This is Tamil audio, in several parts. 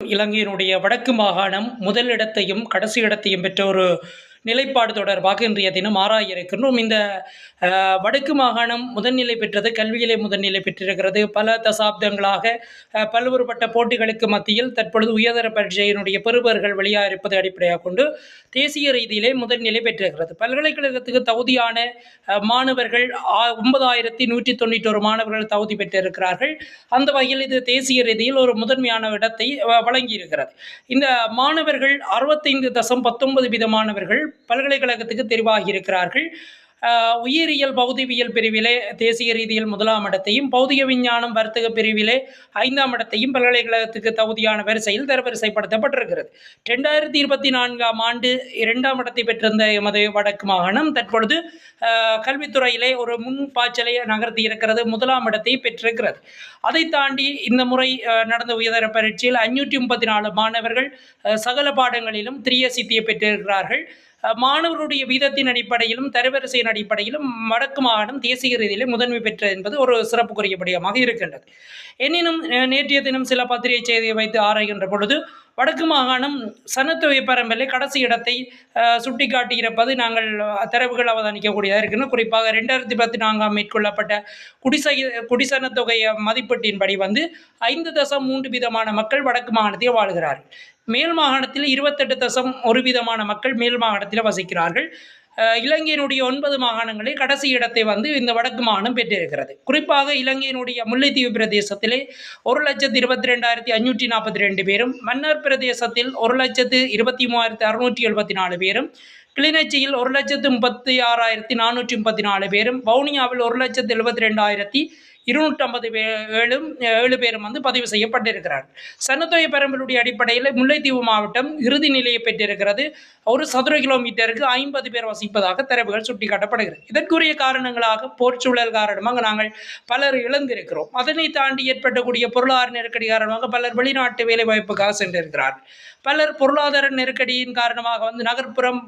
இலங்கையினுடைய வடக்கு மாகாணம் முதல் இடத்தையும், கடைசி இடத்தையும் பெற்ற ஒரு நிலைப்பாடு தொடர்பாக இன்றைய தினம் ஆராய இருக்கின்றோம். இந்த வடக்கு மாகாணம் முதன்நிலை பெற்றது, கல்வியிலே முதன்நிலை பெற்றிருக்கிறது. பல தசாப்தங்களாக பல்வேறுபட்ட போட்டிகளுக்கு மத்தியில் தற்பொழுது உயர்தர பரீட்சையினுடைய பெறுபவர்கள் வெளியாக இருப்பதை அடிப்படையாக கொண்டு தேசிய ரீதியிலே முதன்நிலை பெற்றிருக்கிறது. பல்கலைக்கழகத்துக்கு தகுதியான மாணவர்கள் 9191 மாணவர்கள் தகுதி பெற்றிருக்கிறார்கள். அந்த வகையில் இது தேசிய ரீதியில் ஒரு முதன்மையான இடத்தை வழங்கியிருக்கிறது. இந்த மாணவர்கள் 65.19% மாணவர்கள் பல்கலைக்கழகத்துக்கு தெரிவாகி இருக்கிறார்கள். உயிரியல் பௌதிவியல் பிரிவிலே தேசிய ரீதியில் 1ஆம் இடத்தையும், பௌதிக விஞ்ஞானம் வர்த்தக பிரிவிலே 5ஆம் இடத்தையும் பல்கலைக்கழகத்துக்கு தகுதியான வரிசையில் தரவரிசைப்படுத்தப்பட்டிருக்கிறது. 2024ஆம் ஆண்டு 2ஆம் இடத்தை பெற்றிருந்த எமது வடக்கு மாகாணம் தற்பொழுது கல்வித்துறையிலே ஒரு முன்பாய்ச்சலை நகர்த்தி இருக்கிறது, 1ஆம் இடத்தை பெற்றிருக்கிறது. அதை தாண்டி இந்த முறை நடந்த உயர்தர பரீட்சையில் 534 மாணவர்கள் சகல பாடங்களிலும் 3A பெற்றிருக்கிறார்கள். மாணவர்களுடைய வீதத்தின் அடிப்படையிலும் தரவரிசையின் அடிப்படையிலும் வடக்கு மாகாணம் தேசிய ரீதியிலே முதன்மை பெற்றது என்பது ஒரு சிறப்புக்குரியபடியாக இருக்கின்றது. எனினும் நேற்றைய தினம் சில பத்திரிகை செய்தியை வைத்து ஆராய்கின்ற பொழுது வடக்கு மாகாணம் சனத்தொகை பரம்பலில் கடைசி இடத்தை சுட்டிக்காட்டியிருப்பது நாங்கள் தரவுகள் அவதானிக்கக்கூடியதாக இருக்கின்றன. குறிப்பாக 2014 மேற்கொள்ளப்பட்ட குடிசனத்தொகை மதிப்பீட்டின்படி 5.3% மக்கள் வடக்கு மாகாணத்தில் வாழ்கிறார்கள். மேல் மாகாணத்தில் 28.1% மக்கள் மேல் மாகாணத்தில் வசிக்கிறார்கள். இலங்கையினுடைய 9 மாகாணங்களில் கடைசி இடத்தை இந்த வடக்கு மாகாணம் பெற்றிருக்கிறது. குறிப்பாக இலங்கையினுடைய முல்லைத்தீவு பிரதேசத்திலே 1,22,542 பேரும், மன்னார் பிரதேசத்தில் 1,23,674 பேரும், கிளிநொச்சியில் 1,36,434 பேரும், வவுனியாவில் 1,72,250 பேரும் பதிவு செய்யப்பட்டிருக்கிறார்கள். சனத்தொகை பரம்பலுடைய அடிப்படையில் முல்லைத்தீவு மாவட்டம் இறுதி நிலையை பெற்றிருக்கிறது. ஒரு சதுர கிலோமீட்டருக்கு 50 பேர் வசிப்பதாக தரவுகள் சுட்டிக்காட்டப்படுகிறது. இதற்குரிய காரணங்களாக போர்ச்சூழல் காரணமாக நாங்கள் பலர் இழந்திருக்கிறோம். அதனை தாண்டி ஏற்பட்டக்கூடிய பொருளாதார நெருக்கடி காரணமாக பலர் வெளிநாட்டு வேலை வாய்ப்புக்காக சென்றிருக்கிறார்கள். பலர் பொருளாதார நெருக்கடியின் காரணமாக நகர்ப்புறம்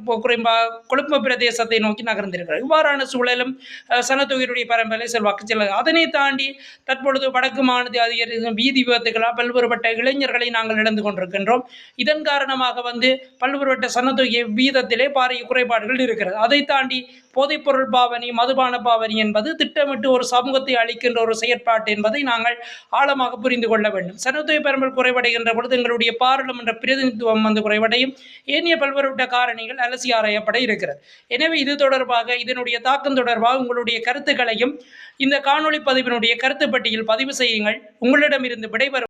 கொழும்பு பிரதேசத்தை நோக்கி நகர்ந்திருக்கிறார். இவ்வாறான சூழலும் சனத்தொகையுடைய பரம்பரை செல்வாக்கு செல்ல. அதனை தாண்டி தற்பொழுது வடக்கு மாநில அதிகாரி வீதி விபத்துகளால் பல்வேறுபட்ட இளைஞர்களை நாங்கள் இழந்து கொண்டிருக்கின்றோம். இதன் காரணமாக பல்வேறுபட்ட சனத்தொகை வீதத்திலே பாரிய குறைபாடுகள் இருக்கிறது. அதை தாண்டி போதைப்பொருள் பாவனை, மதுபான பாவனை என்பது திட்டமிட்டு ஒரு சமூகத்தை அளிக்கின்ற ஒரு செயற்பாட்டு என்பதை நாங்கள் ஆழமாக புரிந்து கொள்ள வேண்டும். சனத்தொகை பரம்பல் குறைவடைகின்ற பொழுது எங்களுடைய பாராளுமன்ற பிரதிநிதித்துவம் குறைவடையும். ஏனைய பல்வேறுபட்ட காரணிகள் அலசி ஆராயப்பட இருக்கிறது. எனவே இது தொடர்பாக, இதனுடைய தாக்கம் தொடர்பாக உங்களுடைய கருத்துக்களையும் இந்த காணொளி பதிவினுடைய கருத்து பட்டியல் பதிவு செய்யுங்கள். உங்களிடமிருந்து விடைபெறும்